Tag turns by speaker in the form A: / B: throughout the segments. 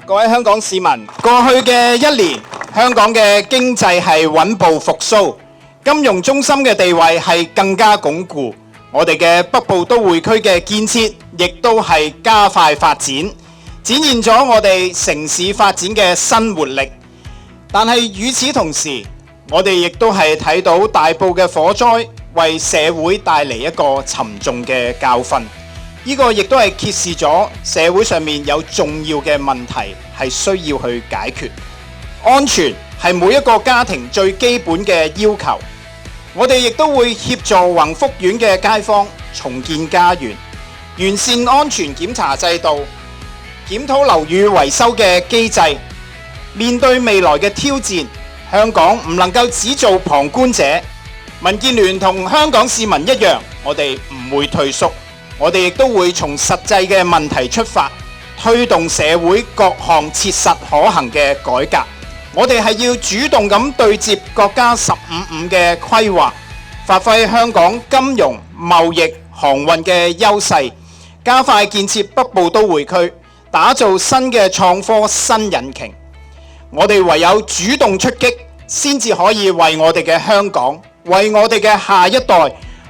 A: 各位香港市民，過去嘅一年，香港嘅經濟係穩步復甦，金融中心嘅地位係更加鞏固，我哋嘅北部都會區嘅建設亦都係加快發展，展現咗我哋城市發展嘅新活力。但係與此同時，我哋亦都係睇到大埔嘅火災為社會帶嚟一個沉重嘅教訓。呢個亦都係揭示咗社會上面有重要嘅問題係需要去解決。安全係每一個家庭最基本嘅要求。我哋亦都會協助宏福苑嘅街坊重建家園，完善安全檢查制度，檢討樓宇維修嘅機制。面對未來嘅挑戰，香港唔能夠只做旁觀者。民建聯同香港市民一樣，我哋唔會退縮。我哋亦都會從實際嘅問題出發，推動社會各項切實可行嘅改革。我哋係要主動咁對接國家15+5嘅規劃，發揮香港金融、貿易、航運嘅優勢，加快建設北部都會區，打造新嘅創科新引擎。我哋唯有主動出擊，先至可以為我哋嘅香港，為我哋嘅下一代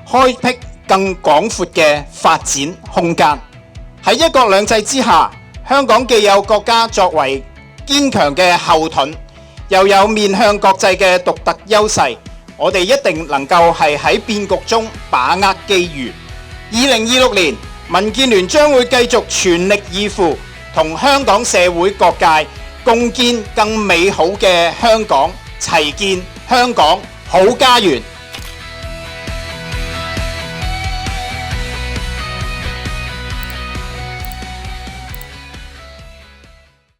A: 開闢更廣闊嘅發展空間。喺一國兩制之下，香港既有國家作為堅強嘅後盾，又有面向國際嘅獨特優勢，我哋一定能夠係喺變局中把握機遇。2026年，民建聯將會繼續全力以赴，同香港社會各界共建更美好嘅香港，齊建香港好家園。